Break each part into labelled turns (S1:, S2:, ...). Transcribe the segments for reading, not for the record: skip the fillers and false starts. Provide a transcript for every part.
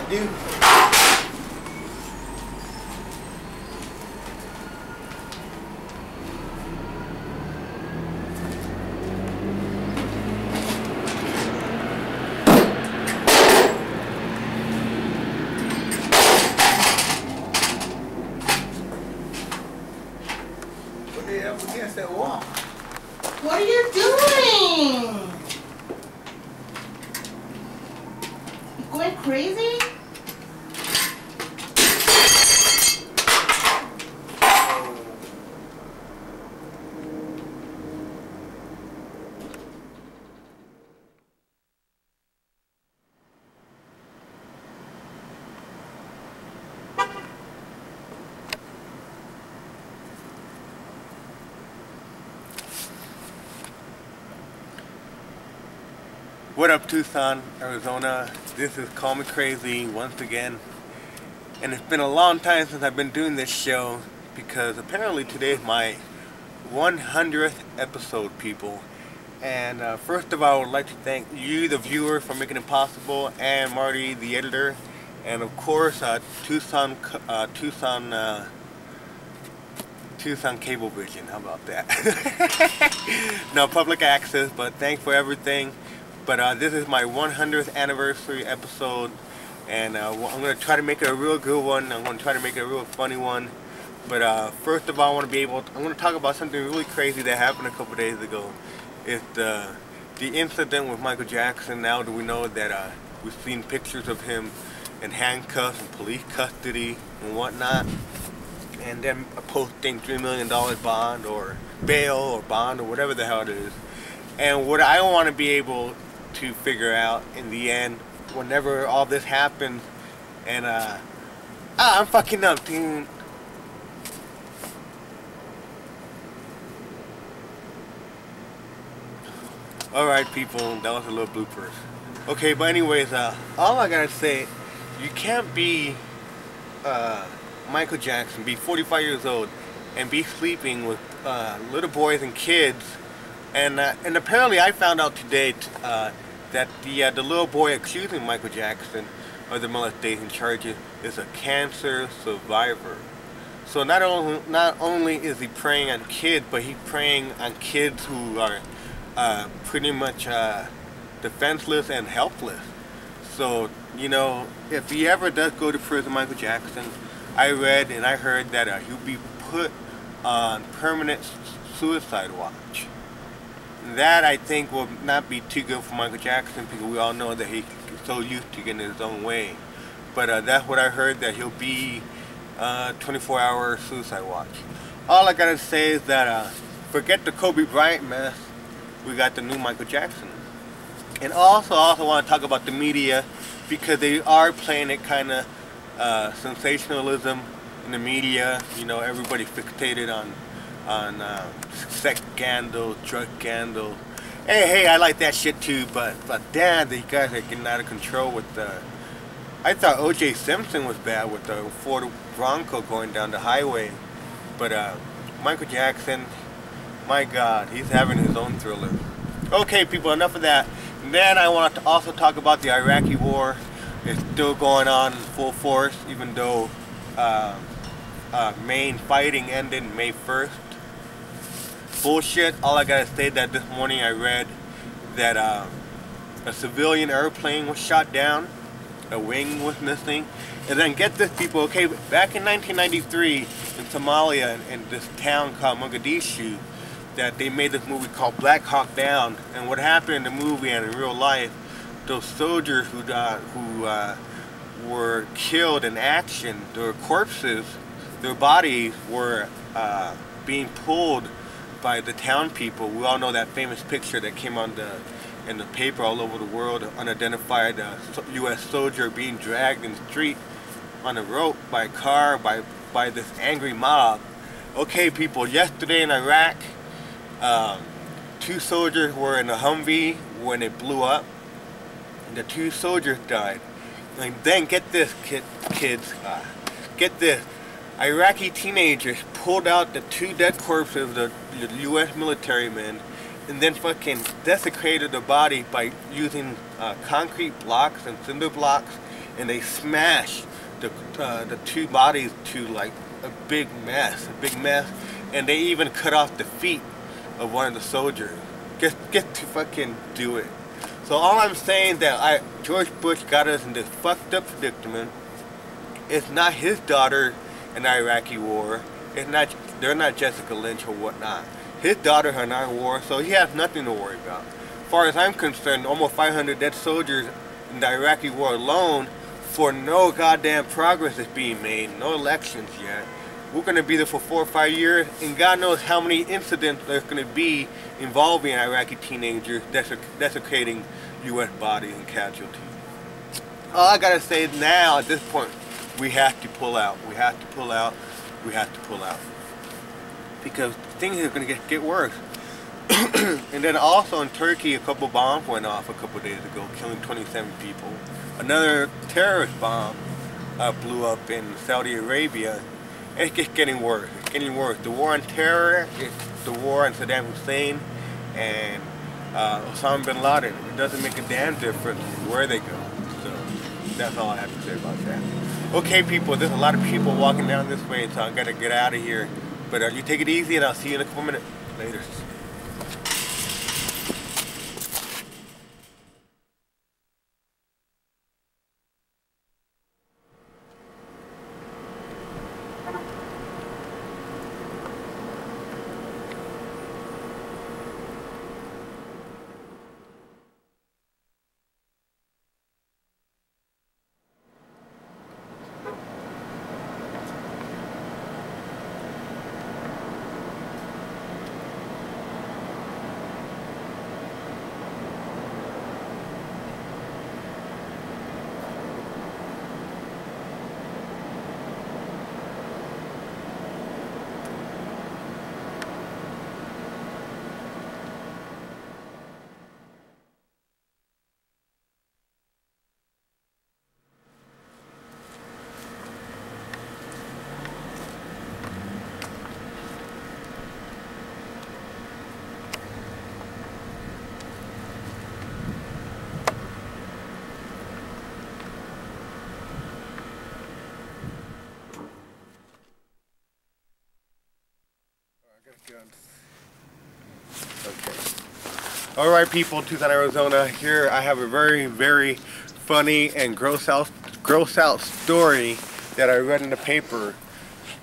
S1: dude. Put it up against that wall.
S2: What are you doing? You going crazy?
S1: What up, Tucson, Arizona? This is Call Me Crazy once again. And it's been a long time since I've been doing this show because apparently today is my 100th episode, people. And first of all, I would like to thank you, the viewer, for making it possible, and Marty, the editor, and of course, Tucson Cablevision. How about that? No, public access, but thanks for everything. But this is my 100th anniversary episode, and I'm going to try to make it a real good one. I'm going to try to make it a real funny one. But first of all, I'm going to talk about something really crazy that happened a couple days ago. It's the incident with Michael Jackson. Now that we know that we've seen pictures of him in handcuffs and police custody and whatnot, and then posting $3 million bond or bail or bond or whatever the hell it is. And what I want to be able to figure out in the end, whenever all this happens, and I'm fucking up, dude. Alright, people, that was a little bloopers. Okay, but anyways, all I gotta say, you can't be Michael Jackson, be 45 years old, and be sleeping with little boys and kids. And apparently I found out today that the little boy accusing Michael Jackson of the molestation charges is a cancer survivor. So not only is he preying on kids, but he's preying on kids who are pretty much defenseless and helpless. So, you know, if he ever does go to prison, Michael Jackson, I read and I heard that he'll be put on permanent suicide watch. That, I think, will not be too good for Michael Jackson because we all know that he's so used to getting his own way. But that's what I heard, that he'll be 24-hour suicide watch. All I gotta say is that forget the Kobe Bryant mess. We got the new Michael Jackson. And I also want to talk about the media, because they are playing it kind of sensationalism in the media. You know, everybody fixated on sex scandal, drug scandal. Hey, I like that shit too, but damn, these guys are getting out of control with the... I thought O.J. Simpson was bad with the Ford Bronco going down the highway, but Michael Jackson, my God, he's having his own thriller. Okay, people, enough of that. And then I want to also talk about the Iraqi war. It's still going on in full force, even though main fighting ended May 1st. Bullshit. All I gotta say that this morning I read that a civilian airplane was shot down, a wing was missing, and then get this, people, okay, back in 1993 in Somalia, in this town called Mogadishu, that they made this movie called Black Hawk Down. And what happened in the movie and in real life, those soldiers who were killed in action, their corpses, their bodies were being pulled by the town people. We all know that famous picture that came on in the paper all over the world, unidentified U.S. soldier being dragged in the street on a rope by a car by this angry mob. Okay, people, yesterday in Iraq, 2 soldiers were in a Humvee when it blew up, and the 2 soldiers died. And then get this, kids, get this. Iraqi teenagers pulled out the 2 dead corpses of the U.S. military men, and then fucking desecrated the body by using concrete blocks and cinder blocks and they smashed the two bodies to like a big mess, and they even cut off the feet of one of the soldiers. Get to fucking do it. So all I'm saying that George Bush got us in this fucked up predicament. It's not his daughter in the Iraqi war. They're not Jessica Lynch or whatnot. His daughter in our war, so he has nothing to worry about. As far as I'm concerned, almost 500 dead soldiers in the Iraqi war alone for no goddamn progress is being made, no elections yet. We're going to be there for 4 or 5 years, and God knows how many incidents there's going to be involving Iraqi teenagers desecrating U.S. bodies and casualties. All I gotta say now, at this point, we have to pull out. We have to pull out. We have to pull out. Because things are going to get worse. And then also in Turkey, a couple bombs went off a couple days ago, killing 27 people. Another terrorist bomb blew up in Saudi Arabia. And it's just getting worse. It's getting worse. The war on terror is the war on Saddam Hussein and Osama bin Laden. It doesn't make a damn difference where they go. So that's all I have to say about that. Okay, people, there's a lot of people walking down this way, so I gotta get out of here. But you take it easy, and I'll see you in a couple minutes. Later. Okay. Alright people, Tucson, Arizona. Here I have a very, very funny and gross out story that I read in the paper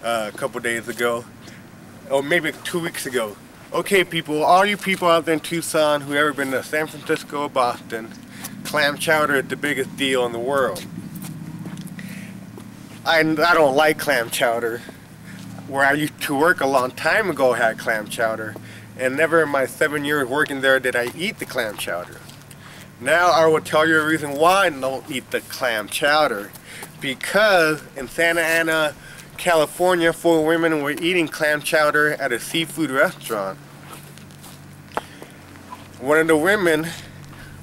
S1: a couple days ago. Or maybe 2 weeks ago. Okay people, all you people out there in Tucson who ever been to San Francisco or Boston, clam chowder is the biggest deal in the world. I don't like clam chowder. Where I used to work a long time ago had clam chowder, and never in my 7 years working there did I eat the clam chowder. Now I will tell you a reason why I don't eat the clam chowder. Because in Santa Ana, California, 4 women were eating clam chowder at a seafood restaurant. One of the women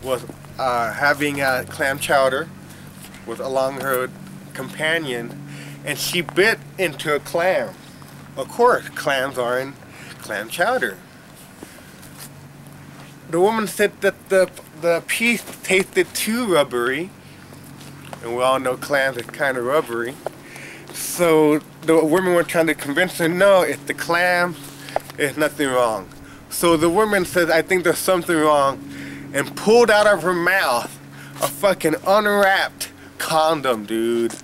S1: was having clam chowder with along her companion, and she bit into a clam. Of course, clams are in clam chowder. The woman said that the piece tasted too rubbery, and we all know clams are kind of rubbery. So the women were trying to convince her, no, it's the clams, there's nothing wrong. So the woman says, I think there's something wrong, and pulled out of her mouth a fucking unwrapped condom, dude.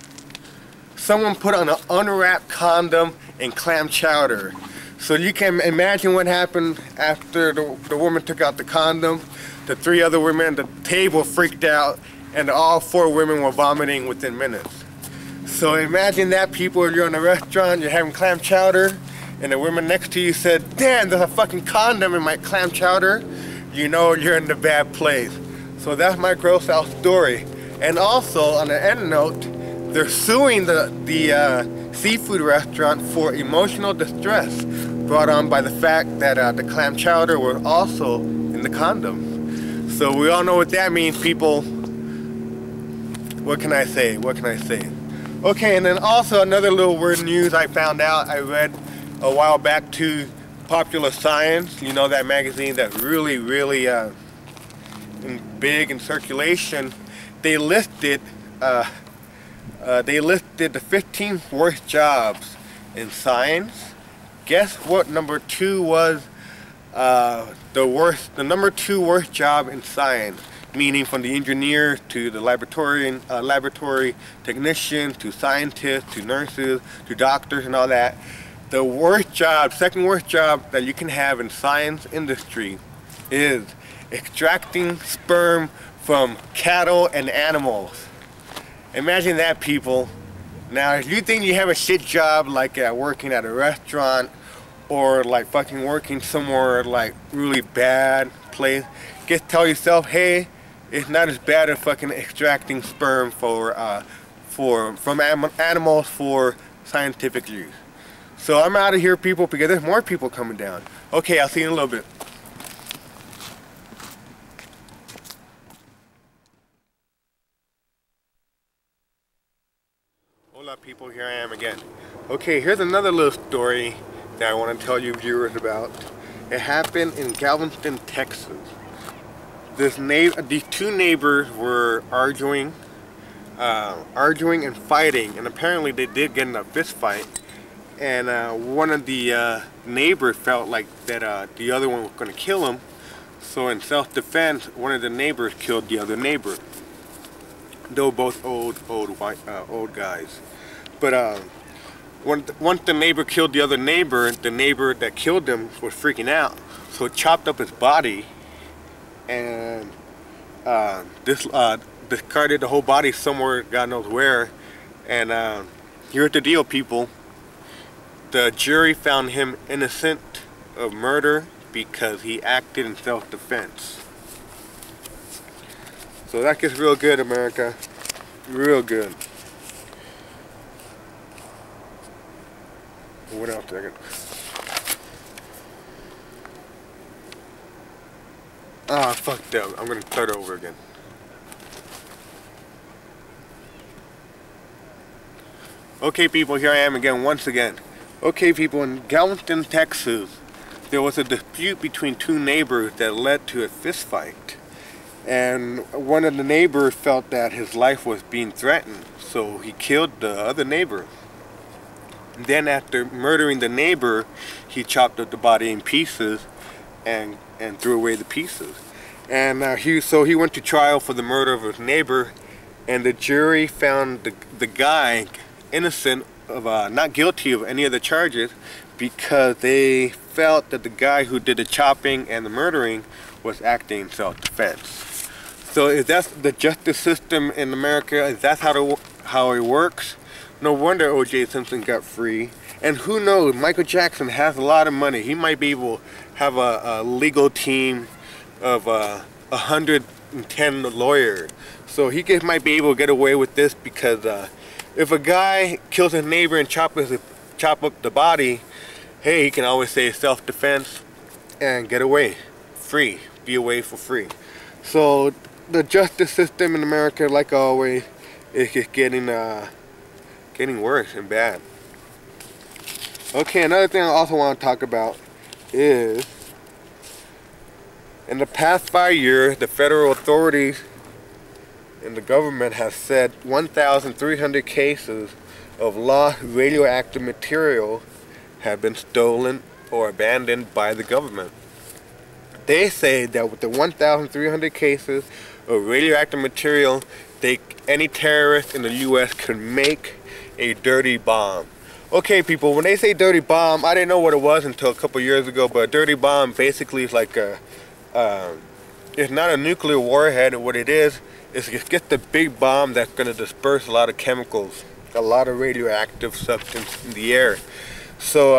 S1: Someone put on an unwrapped condom and clam chowder. So you can imagine what happened after the woman took out the condom. The 3 other women at the table freaked out, and all 4 women were vomiting within minutes. So imagine that, people. You're in a restaurant, you're having clam chowder, and the woman next to you said, damn, there's a fucking condom in my clam chowder. You know you're in the bad place. So that's my gross out story. And also, on the end note, they're suing the seafood restaurant for emotional distress brought on by the fact that the clam chowder was also in the condom. So we all know what that means, people. What can I say? What can I say? Okay, and then also another little weird news I found out, I read a while back to Popular Science, you know, that magazine that really big in circulation. They listed they listed the 15 worst jobs in science. Guess what number 2 was? The number 2 worst job in science, meaning from the engineer to the laboratory technician to scientists to nurses to doctors and all that. The worst job, second worst job that you can have in science industry is extracting sperm from cattle and animals. Imagine that, people. Now, if you think you have a shit job like working at a restaurant or like fucking working somewhere like really bad place, just tell yourself, hey, it's not as bad as fucking extracting sperm from animals for scientific use. So I'm out of here, people, because there's more people coming down. Okay, I'll see you in a little bit. Hola, people, here I am again. Okay, here's another little story that I want to tell you viewers about. It happened in Galveston, Texas. These two neighbors were arguing and fighting, and apparently they did get in a fist fight. And one of the neighbors felt like that the other one was going to kill him. So in self-defense, one of the neighbors killed the other neighbor. They were both old guys. But once the neighbor killed the other neighbor, the neighbor that killed him was freaking out. So it chopped up his body and discarded the whole body somewhere, God knows where. And here's the deal, people. The jury found him innocent of murder because he acted in self-defense. So that gets real good, America. Real good. What else did I get? Ah, fuck that. I'm gonna start over again. Okay, people, here I am again, once again. Okay, people, in Galveston, Texas, there was a dispute between two neighbors that led to a fist fight. And one of the neighbors felt that his life was being threatened, so he killed the other neighbor. Then after murdering the neighbor, he chopped up the body in pieces and threw away the pieces. And so he went to trial for the murder of his neighbor, and the jury found the guy innocent of not guilty of any of the charges because they felt that the guy who did the chopping and the murdering was acting in self-defense. So if that's the justice system in America, if that's how it works, no wonder O.J. Simpson got free. And who knows, Michael Jackson has a lot of money. He might be able to have a legal team of 110 lawyers. So he might be able to get away with this because if a guy kills his neighbor and chop up the body, hey, he can always say self-defense and get away free, be away for free. So the justice system in America, like always, is just getting worse and bad. Okay, another thing I also want to talk about is in the past 5 years, the federal authorities and the government has said 1,300 cases of lost radioactive material have been stolen or abandoned by the government. They say that with the 1,300 cases of radioactive material, any terrorist in the U.S. could make a dirty bomb. Okay, people, when they say dirty bomb, I didn't know what it was until a couple years ago, but a dirty bomb basically is like it's not a nuclear warhead. What it is just a big bomb that's going to disperse a lot of chemicals, a lot of radioactive substance in the air. So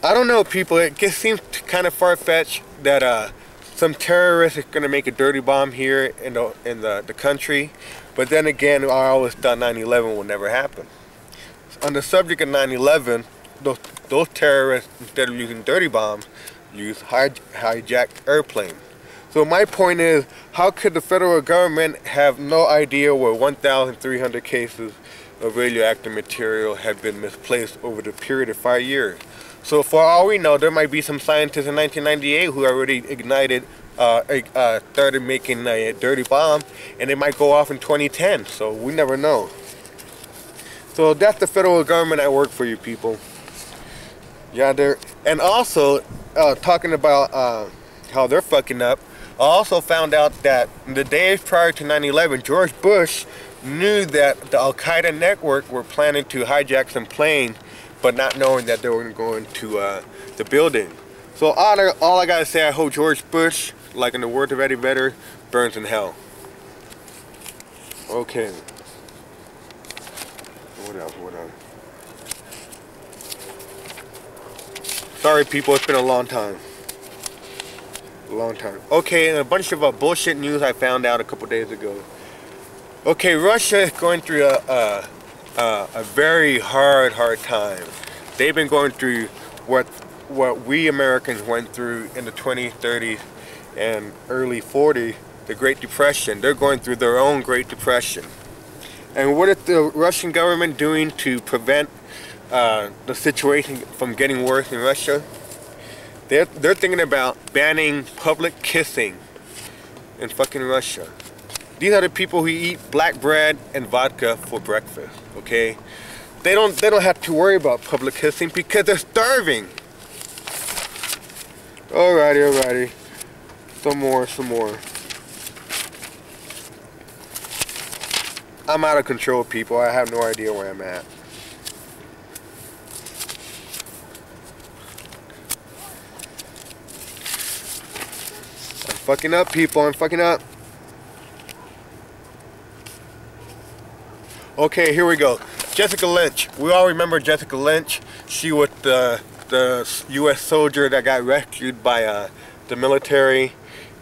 S1: I don't know, people, it just seems kind of far-fetched that some terrorist is going to make a dirty bomb here in the country. But then again, I always thought 9/11 would never happen. On the subject of 9/11, those terrorists, instead of using dirty bombs, use hijacked airplanes. So my point is, how could the federal government have no idea where 1,300 cases of radioactive material have been misplaced over the period of 5 years? So for all we know, there might be some scientists in 1998 who already started making a dirty bomb, and it might go off in 2010, so we never know. So that's the federal government at work for you people. Yeah, they're, and also talking about how they're fucking up. I also found out that the days prior to 9/11, George Bush knew that the Al-Qaeda network were planning to hijack some plane, but not knowing that they were going to the building. So all I gotta say, I hope George Bush, like in the words of Eddie Vedder, burns in hell. Okay. What else? Sorry people, it's been a long time. Okay, and a bunch of bullshit news I found out a couple days ago. Okay, Russia is going through a very hard time. They've been going through what we Americans went through in the 20s, 30s, and early 40s, the Great Depression. They're going through their own Great Depression. And what is the Russian government doing to prevent the situation from getting worse in Russia? They're thinking about banning public kissing in fucking Russia. These are the people who eat black bread and vodka for breakfast, okay? They don't have to worry about public kissing because they're starving. Alrighty. Some more. I'm out of control, people. I have no idea where I'm at. I'm fucking up, people. I'm fucking up. Okay, here we go. Jessica Lynch. We all remember Jessica Lynch. She was the U.S. soldier that got rescued by the military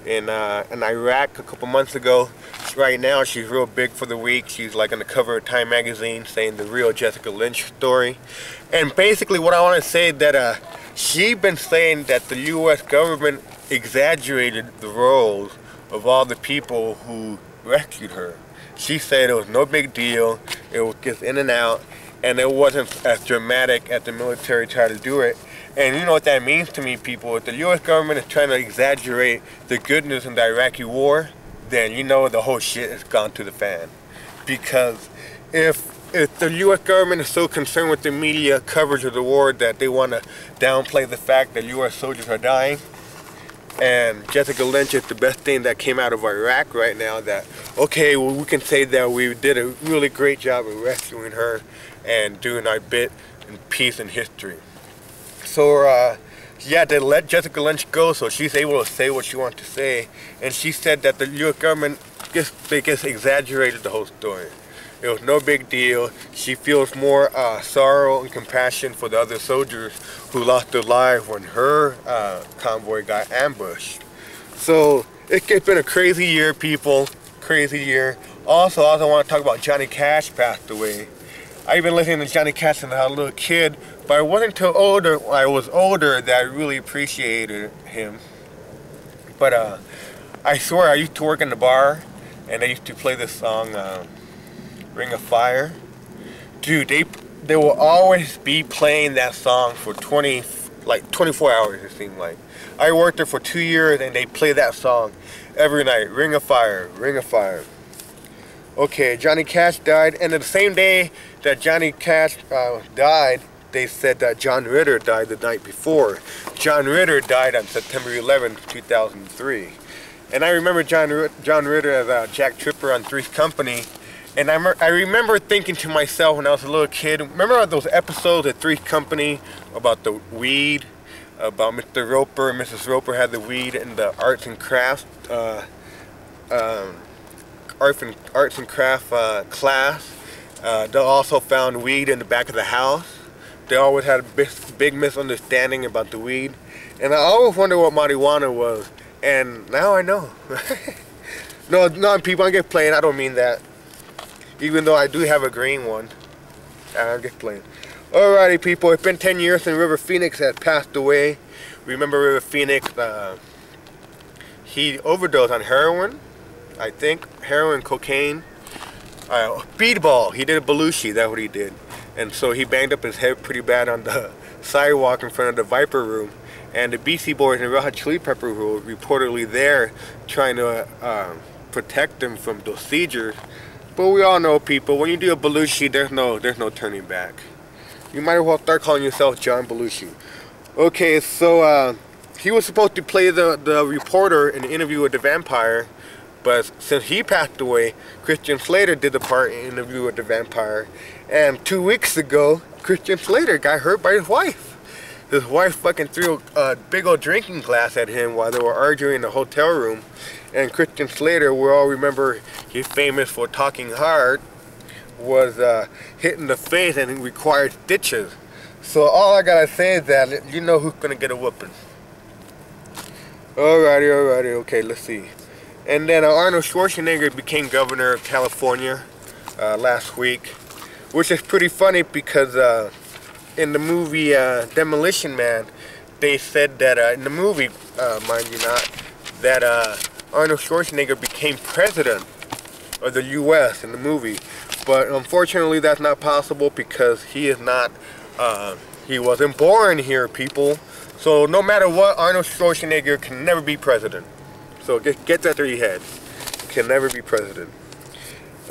S1: in Iraq a couple months ago. Right now, she's real big for the week. She's like on the cover of Time magazine saying the real Jessica Lynch story. And basically what I want to say that she's been saying that the U.S. government exaggerated the roles of all the people who rescued her. She said it was no big deal, it was just in and out, and it wasn't as dramatic as the military tried to do it. And you know what that means to me, people? If the U.S. government is trying to exaggerate the goodness in the Iraqi war, then you know the whole shit has gone to the fan. Because if the U.S. government is so concerned with the media coverage of the war that they want to downplay the fact that U.S. soldiers are dying, and Jessica Lynch is the best thing that came out of Iraq right now, that, okay, well, we can say that we did a really great job of rescuing her and doing our bit in peace and history. So, yeah, they let Jessica Lynch go, so she's able to say what she wants to say. And she said that the U.S. government just exaggerated the whole story. It was no big deal. She feels more sorrow and compassion for the other soldiers who lost their lives when her convoy got ambushed. So it's been a crazy year, people. Crazy year. Also, I want to talk about Johnny Cash passed away. I've been listening to Johnny Cash since I was a little kid, but it wasn't until I was older that I really appreciated him. But I swear, I used to work in the bar, and they used to play this song, Ring of Fire. Dude, they will always be playing that song for 24 hours, it seemed like. I worked there for 2 years, and they play that song every night. Ring of Fire, Ring of Fire. Okay, Johnny Cash died, and the same day that Johnny Cash died, they said that John Ritter died the night before. John Ritter died on September 11, 2003. And I remember John Ritter as Jack Tripper on Three's Company. And I remember thinking to myself when I was a little kid, remember those episodes of Three's Company about the weed? About Mr. Roper and Mrs. Roper had the weed in the arts and crafts class. They also found weed in the back of the house. They always had a big misunderstanding about the weed. And I always wondered what marijuana was. And now I know. No, people, I'm just playing. I don't mean that. Even though I do have a green one. I'm just playing. Alrighty, people. It's been 10 years since River Phoenix had passed away. Remember River Phoenix? He overdosed on heroin. I think heroin, cocaine, speedball. He did a Belushi, that's what he did. And so he banged up his head pretty bad on the sidewalk in front of the Viper Room. And the Beastie Boys and Red Hot Chili Peppers were reportedly there trying to protect him from those seizures. But we all know, people, when you do a Belushi, there's no turning back. You might as well start calling yourself John Belushi. Okay, so he was supposed to play the reporter in the Interview with the Vampire, but since he passed away, Christian Slater did the part in Interview with the Vampire. And 2 weeks ago, Christian Slater got hurt by his wife. His wife fucking threw a big old drinking glass at him while they were arguing in the hotel room. And Christian Slater, we all remember he's famous for talking hard, was hit in the face and required stitches. So all I gotta say is that you know who's gonna get a whooping. Alrighty, okay, let's see. And then Arnold Schwarzenegger became governor of California last week, which is pretty funny because in the movie Demolition Man, they said that in the movie, mind you not, that Arnold Schwarzenegger became president of the U.S. in the movie. But unfortunately that's not possible because he is not, he wasn't born here, people. So no matter what, Arnold Schwarzenegger can never be president. So get that through your head. Can never be president.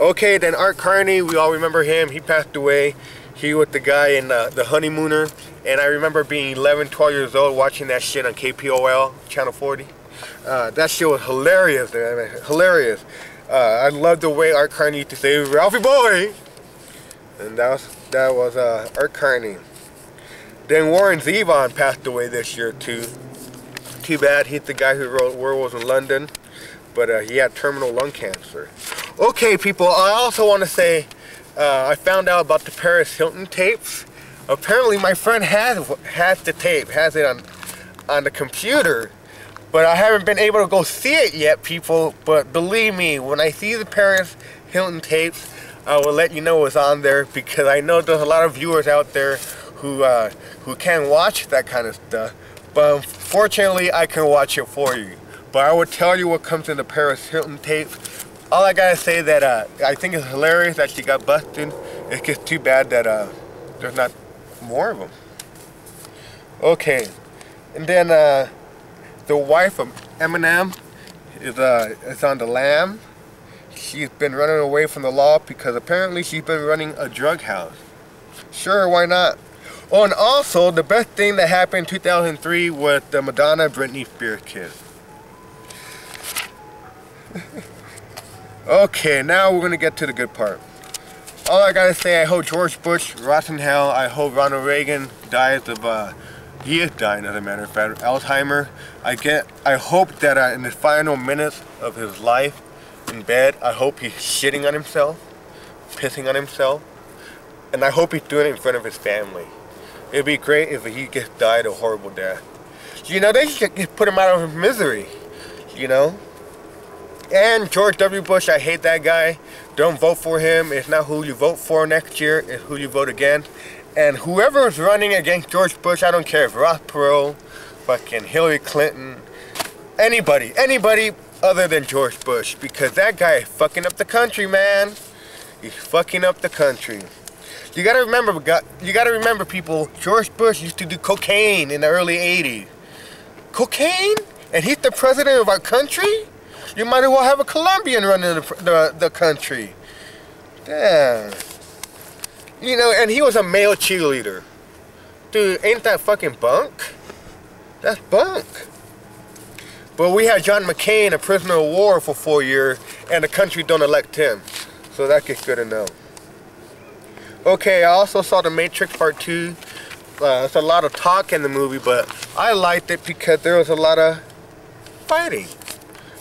S1: Okay, then Art Carney, we all remember him. He passed away. He was the guy in The Honeymooner. And I remember being 11, 12 years old watching that shit on KPOL, Channel 40. That shit was hilarious, man. Hilarious. I loved the way Art Carney used to say, "Ralphie boy!" And that was Art Carney. Then Warren Zevon passed away this year too. Too bad. He's the guy who wrote Werewolves in London, but he had terminal lung cancer. Okay, people, I also want to say I found out about the Paris Hilton tapes. Apparently my friend has the tape, has it on the computer, but I haven't been able to go see it yet, people. But believe me, when I see the Paris Hilton tapes, I will let you know what's on there, because I know there's a lot of viewers out there who can't watch that kind of stuff. But unfortunately, I can watch it for you. But I will tell you what comes in the Paris Hilton tapes. All I gotta say that I think it's hilarious that she got busted. It's just too bad that there's not more of them. Okay, and then the wife of Eminem is on the lam. She's been running away from the law because apparently she's been running a drug house. Sure, why not? Oh, and also the best thing that happened in 2003 was the Madonna Britney Spears kiss. Okay, now we're gonna get to the good part. All I gotta say, I hope George Bush rots in hell. I hope Ronald Reagan dies of he is dying, as a matter of fact, Alzheimer. I hope that in the final minutes of his life in bed, I hope he's shitting on himself, pissing on himself, and I hope he's doing it in front of his family. It'd be great if he just died a horrible death. You know, they should just put him out of his misery, you know? And George W. Bush, I hate that guy. Don't vote for him. It's not who you vote for next year, it's who you vote against. And whoever is running against George Bush, I don't care if Ross Perot, fucking Hillary Clinton, anybody other than George Bush, because that guy is fucking up the country, man. He's fucking up the country. You gotta remember, people, George Bush used to do cocaine in the early 80s. Cocaine? And he's the president of our country? You might as well have a Colombian running the country. Damn. You know, and he was a male cheerleader. Dude, ain't that fucking bunk? That's bunk. But we had John McCain, a prisoner of war, for 4 years, and the country don't elect him. So that gets good to know. Okay, I also saw The Matrix Part 2. There's a lot of talk in the movie, but I liked it because there was a lot of fighting.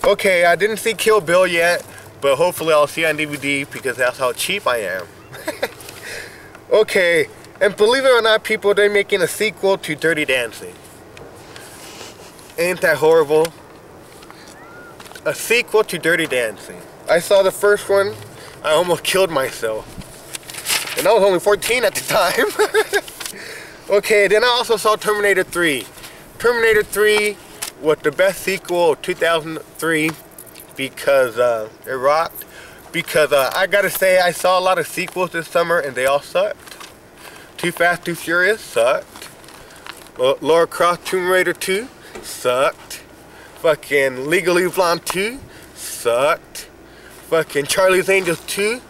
S1: Okay, I didn't see Kill Bill yet, but hopefully I'll see it on DVD because that's how cheap I am. Okay, and believe it or not, people, they're making a sequel to Dirty Dancing. Ain't that horrible? A sequel to Dirty Dancing. I saw the first one, I almost killed myself. And I was only 14 at the time. Okay, then I also saw Terminator 3. Terminator 3 was the best sequel of 2003 because it rocked. Because I gotta say, I saw a lot of sequels this summer and they all sucked. Too Fast, Too Furious sucked. Lara Croft Tomb Raider 2 sucked. Fucking Legally Blonde 2 sucked. Fucking Charlie's Angels 2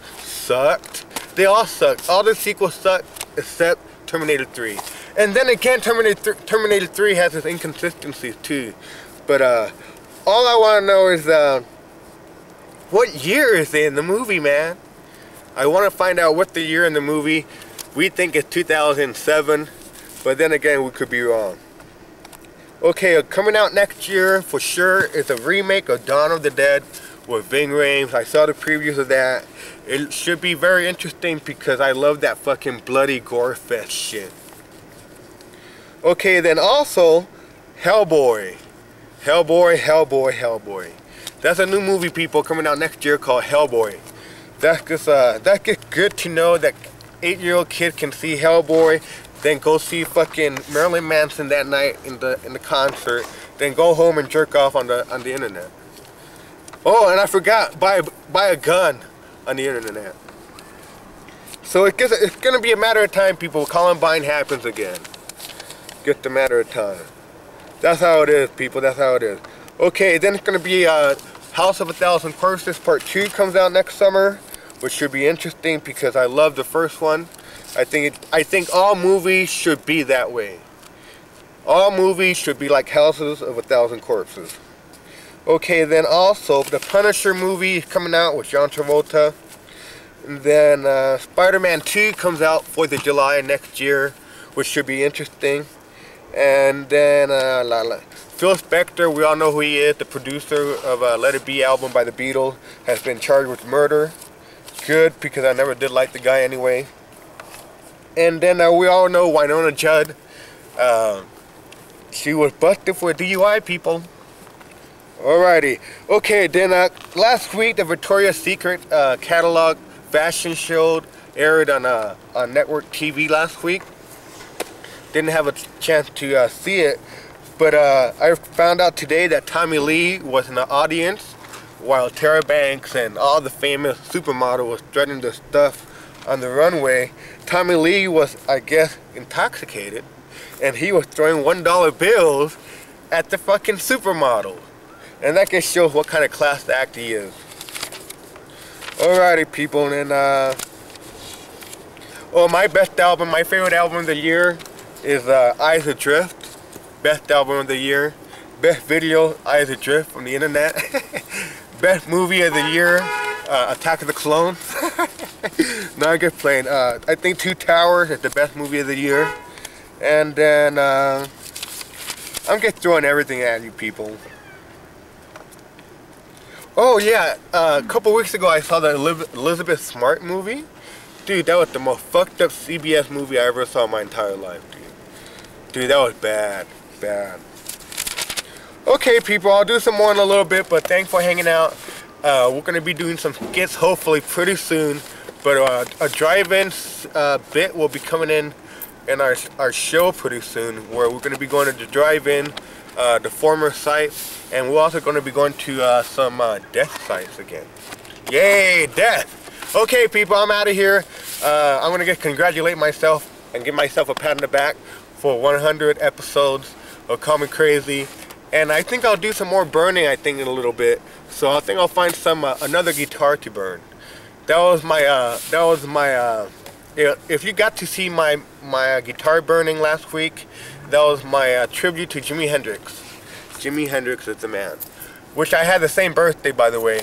S1: sucked. They all sucked. All the sequels sucked except Terminator 3. And then again, Terminator 3 has its inconsistencies too. But all I want to know is what year is it in the movie, man? I want to find out what the year in the movie. We think it's 2007, but then again, we could be wrong. Okay, coming out next year for sure is a remake of Dawn of the Dead with Ving Rhames. I saw the previews of that. It should be very interesting because I love that fucking bloody gore fest shit. Okay, then also Hellboy. Hellboy. That's a new movie, people, coming out next year called Hellboy. That's good to know that 8-year-old kid can see Hellboy, then go see fucking Marilyn Manson that night in the concert, then go home and jerk off on the internet. Oh, and I forgot, buy a gun on the internet. So it's gonna be a matter of time, people. Columbine happens again. Just a matter of time. That's how it is, people. That's how it is. Okay, then it's gonna be House of a Thousand Corpses Part 2 comes out next summer, which should be interesting because I love the first one. I think all movies should be that way. All movies should be like Houses of a Thousand Corpses. Okay, then also the Punisher movie is coming out with John Travolta. And then Spider-Man 2 comes out 4th of July next year, which should be interesting. And then Phil Spector, we all know who he is, the producer of Let It Be album by the Beatles, has been charged with murder. Good, because I never did like the guy anyway. And then we all know Winona Judd. She was busted for a DUI, people. Alrighty. Okay, then last week the Victoria's Secret catalog fashion show aired on network TV last week. Didn't have a chance to see it, but I found out today that Tommy Lee was in the audience while Tara Banks and all the famous supermodels was strutting the stuff on the runway. Tommy Lee was, I guess, intoxicated, and he was throwing $1 bills at the fucking supermodel. And that just shows what kind of class act he is. Alrighty, people, and oh, my best album, my favorite album of the year is Eyes Adrift. Best album of the year. Best video, Eyes Adrift from the internet. Best movie of the year, Attack of the Clones. No, I'm just playing. I think Two Towers is the best movie of the year. And then I'm just throwing everything at you, people. Oh yeah, a couple weeks ago I saw the Elizabeth Smart movie. Dude, that was the most fucked up CBS movie I ever saw in my entire life, dude. Dude, that was bad. Okay, people, I'll do some more in a little bit, but thanks for hanging out. We're going to be doing some skits hopefully pretty soon, but a drive-in bit will be coming in our show pretty soon, where we're going to be going to the drive-in, the former site, and we're also going to be going to some death sites again. Yay, death! Okay, people, I'm out of here. I'm going to congratulate myself and give myself a pat on the back for 100 episodes of Call Me Crazy. And I think I'll do some more burning, I think, in a little bit. So I think I'll find some another guitar to burn. That was my if you got to see my guitar burning last week, that was my tribute to Jimi Hendrix. Jimi Hendrix is the man. Which I had the same birthday, by the way.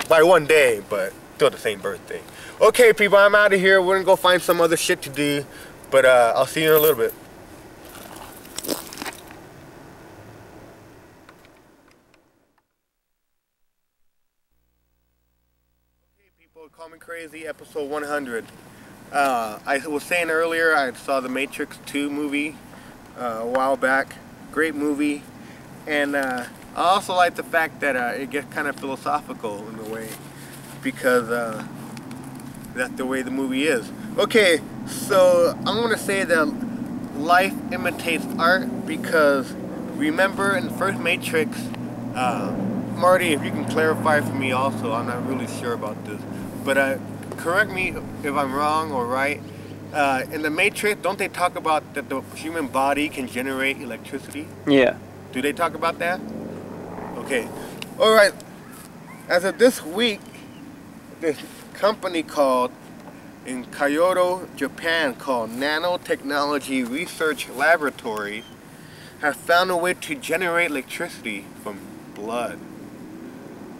S1: By one day, but still the same birthday. Okay, people, I'm out of here. We're gonna go find some other shit to do. But I'll see you in a little bit. Call Me Crazy, episode 100. I was saying earlier, I saw the Matrix 2 movie a while back. Great movie. And I also like the fact that it gets kind of philosophical in a way, because that's the way the movie is. Okay, so I'm going to say that life imitates art, because remember in the first Matrix, Marty, if you can clarify for me also, I'm not really sure about this. But correct me if I'm wrong or right. In the Matrix, don't they talk about that the human body can generate electricity?
S3: Yeah.
S1: Do they talk about that? Okay. Alright. As of this week, company called in Kyoto, Japan, called Nanotechnology Research Laboratory have found a way to generate electricity from blood.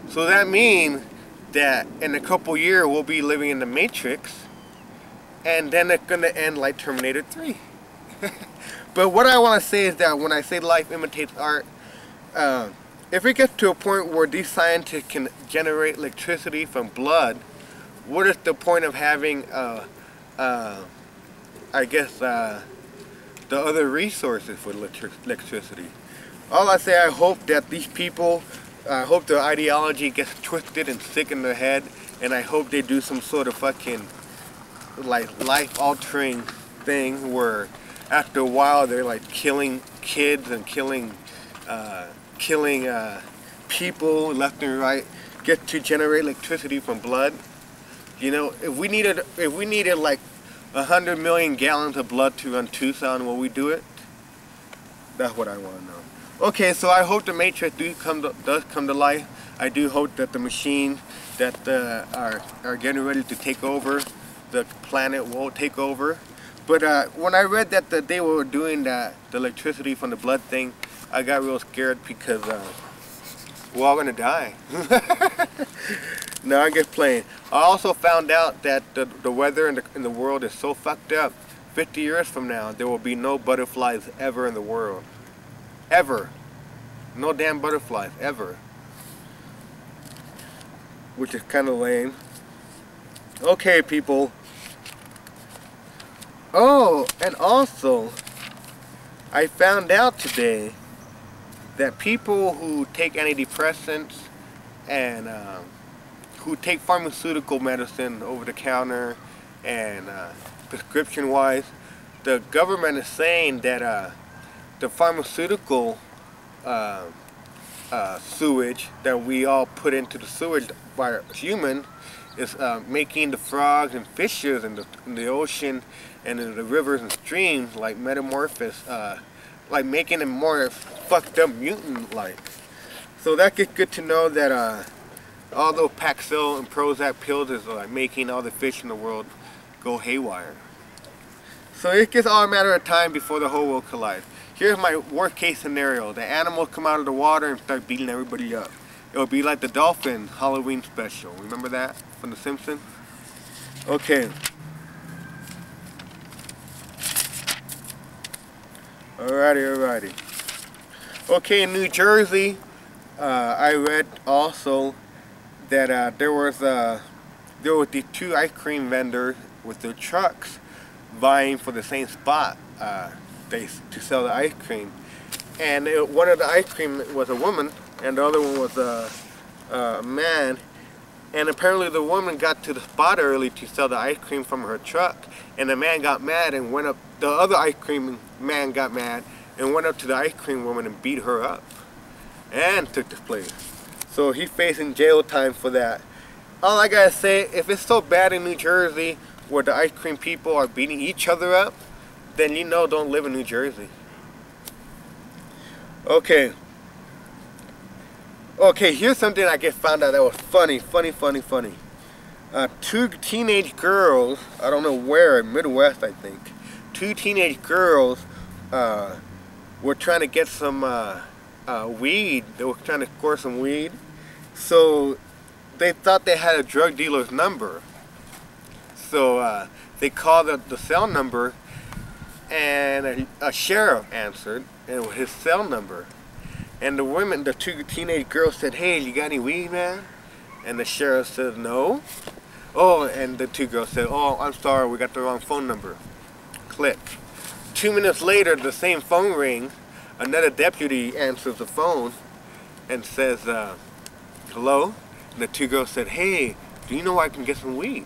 S1: So that means that in a couple years we'll be living in the Matrix, and then it's gonna end like Terminator 3. But what I want to say is that when I say life imitates art, if we get to a point where these scientists can generate electricity from blood, what is the point of having, I guess, the other resources for electricity? All I say, I hope that these people, I hope their ideology gets twisted and sick in their head, and I hope they do some sort of fucking, like, life-altering thing where after a while they're like killing kids and killing people left and right, get to generate electricity from blood. You know, if we needed like 100 million gallons of blood to run Tucson, will we do it? That's what I want to know. Okay, so I hope the Matrix does come to life. I do hope that the machines that are getting ready to take over the planet will take over. But when I read that they were doing the electricity from the blood thing, I got real scared because we're all gonna die. No, I'm just playing. I also found out that the weather in the world is so fucked up. 50 years from now, there will be no butterflies ever in the world. Ever. No damn butterflies, ever. Which is kind of lame. Okay, people. Oh, and also, I found out today that people who take antidepressants and who take pharmaceutical medicine over the counter and prescription-wise, the government is saying that the pharmaceutical sewage that we all put into the sewage by human is making the frogs and fishes in the ocean and in the rivers and streams like metamorphose, like making them more fucked up mutant-like. So that gets good to know that although Paxil and Prozac pills is like making all the fish in the world go haywire. So it's just all a matter of time before the whole world collides. Here's my worst case scenario. The animals come out of the water and start beating everybody up. It'll be like the dolphin Halloween special. Remember that from The Simpsons? Okay. Alrighty. Okay, in New Jersey, I read also that there were these two ice cream vendors with their trucks vying for the same spot to sell the ice cream. And one of the ice cream was a woman, and the other one was a man. And apparently the woman got to the spot early to sell the ice cream from her truck, and the man got mad and went up. The other ice cream man got mad and went up to the ice cream woman and beat her up and took the place. So he's facing jail time for that. All I gotta say, if it's so bad in New Jersey where the ice cream people are beating each other up, then you know don't live in New Jersey. Okay, here's something I just found out that was funny. Two teenage girls, I don't know where, Midwest I think, two teenage girls were trying to get some weed. They were trying to score some weed. So they thought they had a drug dealer's number. So they called the cell number, and a sheriff answered, and his cell number. And the two teenage girls said, "Hey, you got any weed, man?" And the sheriff said, "No." Oh, and the two girls said, "Oh, I'm sorry, we got the wrong phone number." Click. 2 minutes later, the same phone rings. Another deputy answers the phone and says, "Hello?" And the two girls said, "Hey, do you know where I can get some weed?"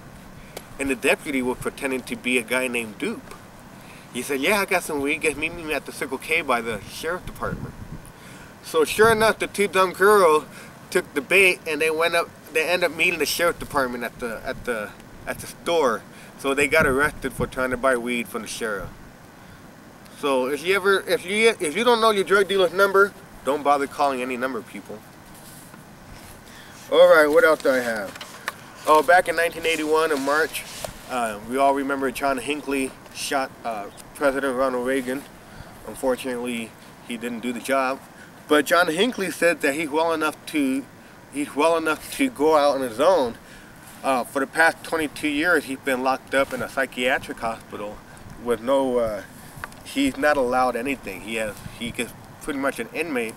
S1: And the deputy was pretending to be a guy named Dupe. He said, "Yeah, I got some weed. Just meet me at the Circle K by the sheriff department." So sure enough, the two dumb girls took the bait, and they ended up meeting the sheriff department at the store. So they got arrested for trying to buy weed from the sheriff. So if you don't know your drug dealer's number, don't bother calling any number, people. All right, what else do I have? Oh, back in 1981 in March, we all remember John Hinckley shot President Ronald Reagan. Unfortunately, he didn't do the job. But John Hinckley said that he's well enough to go out on his own. For the past 22 years, he's been locked up in a psychiatric hospital with no. He's not allowed anything. He gets pretty much an inmate.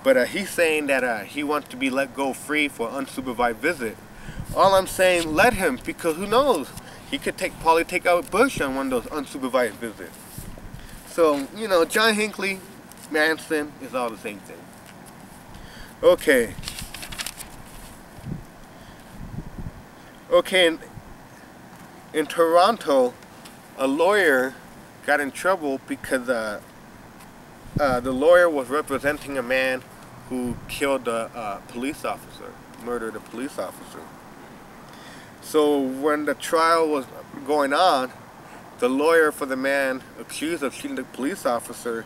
S1: But he's saying that he wants to be let go free for unsupervised visit. All I'm saying, let him, because who knows? He could probably take out Bush on one of those unsupervised visits. So, you know, John Hinckley, Manson, is all the same thing. Okay. Okay, in Toronto, a lawyer got in trouble because the lawyer was representing a man who killed a police officer, murdered a police officer. So when the trial was going on, the lawyer for the man accused of shooting the police officer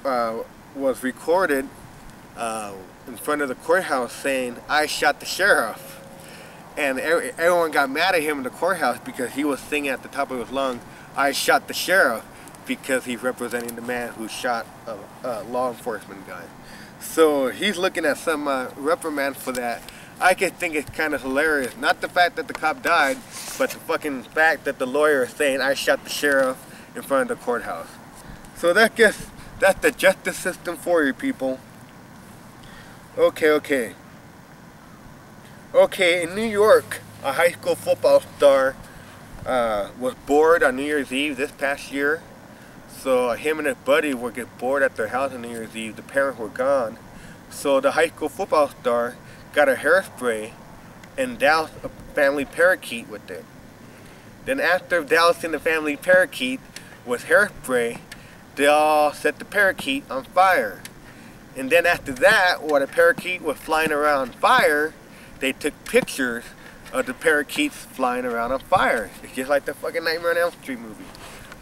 S1: was recorded in front of the courthouse saying, "I shot the sheriff." And everyone got mad at him in the courthouse because he was singing at the top of his lungs, "I shot the sheriff," because he's representing the man who shot a law enforcement guy. So he's looking at some reprimand for that. I could think it's kind of hilarious. Not the fact that the cop died, but the fucking fact that the lawyer is saying, "I shot the sheriff," in front of the courthouse. So that's the justice system for you, people. Okay, in New York, a high school football star was bored on New Year's Eve this past year. So him and his buddy would get bored at their house on New Year's Eve. The parents were gone. So the high school football star got a hairspray and doused a family parakeet with it. Then after dousing the family parakeet with hairspray, they all set the parakeet on fire. And then after that, while the parakeet was flying around fire, they took pictures of the parakeets flying around on fire. It's just like the fucking Nightmare on Elm Street movie.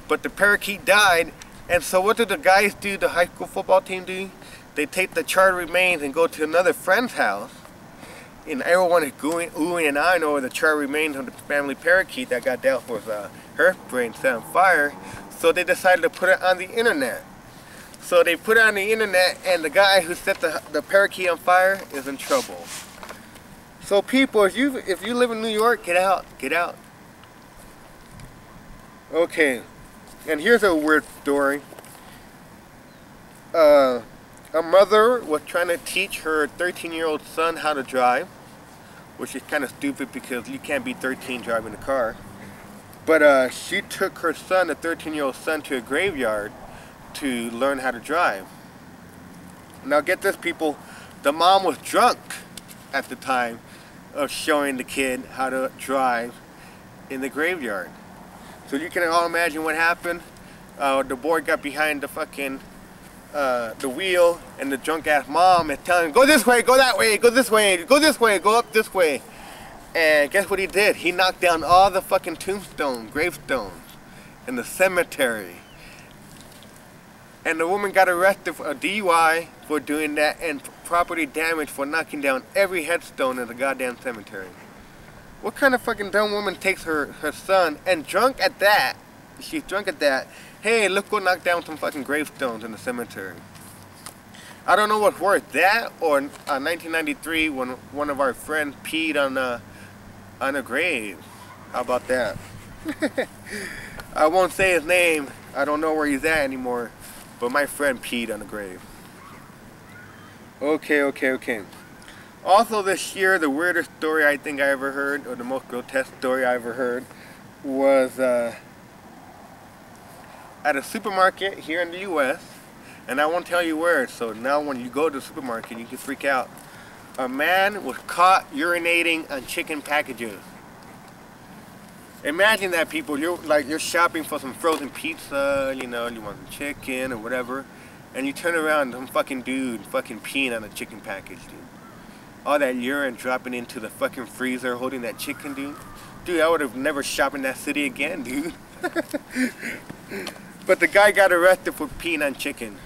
S1: But the parakeet died, and so what did the guys do, the high school football team do? They take the charred remains and go to another friend's house, and everyone is oohing and eyeing over the charred remains of the family parakeet that got doused with hairspray and set on fire. So they decided to put it on the internet. So they put it on the internet, and the guy who set the parakeet on fire is in trouble. So people, if you live in New York, get out. Okay, and here's a weird story. A mother was trying to teach her 13-year-old son how to drive, which is kind of stupid because you can't be 13 driving a car. But she took her son, a 13-year-old son, to a graveyard to learn how to drive. Now get this, people, the mom was drunk at the time of showing the kid how to drive in the graveyard. So you can all imagine what happened. The boy got behind the fucking the wheel, and the drunk ass mom is telling him, "Go this way, go that way, go this way, go this way, go up this way." And guess what he did? He knocked down all the fucking gravestones in the cemetery. And the woman got arrested for a DUI for doing that, and property damage for knocking down every headstone in the goddamn cemetery. What kind of fucking dumb woman takes her son, and drunk at that, she's drunk at that, "Hey, let's go knock down some fucking gravestones in the cemetery." I don't know what's worse, that or 1993 when one of our friends peed on a grave. How about that? I won't say his name. I don't know where he's at anymore. But my friend peed on a grave. Okay. Also this year, the weirdest story I think I ever heard, or the most grotesque story I ever heard, was at a supermarket here in the U.S. And I won't tell you where, so now when you go to the supermarket, you can freak out. A man was caught urinating on chicken packages. Imagine that, people. You're shopping for some frozen pizza, you know, you want some chicken or whatever, and you turn around, some fucking dude fucking peeing on a chicken package, dude. All that urine dropping into the fucking freezer, holding that chicken, dude. Dude, I would have never shopped in that city again, dude. But the guy got arrested for peeing on chicken.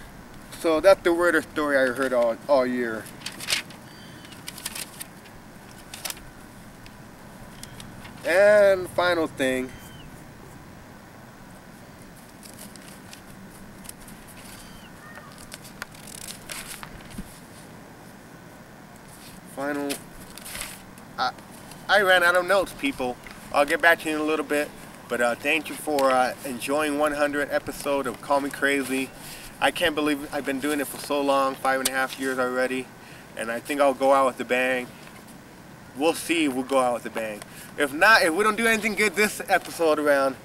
S1: So that's the weirdest story I heard all year. And final thing. I ran out of notes, people. I'll get back to you in a little bit. But thank you for enjoying 100 episode of Call Me Crazy. I can't believe I've been doing it for so long, 5.5 years already. And I think I'll go out with a bang. We'll see if we'll go out with a bang. If not, if we don't do anything good this episode around,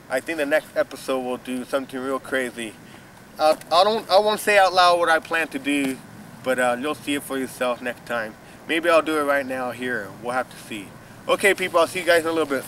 S1: I think the next episode we'll do something real crazy. I won't say out loud what I plan to do, but you'll see it for yourself next time. Maybe I'll do it right now here. We'll have to see. Okay, people, I'll see you guys in a little bit.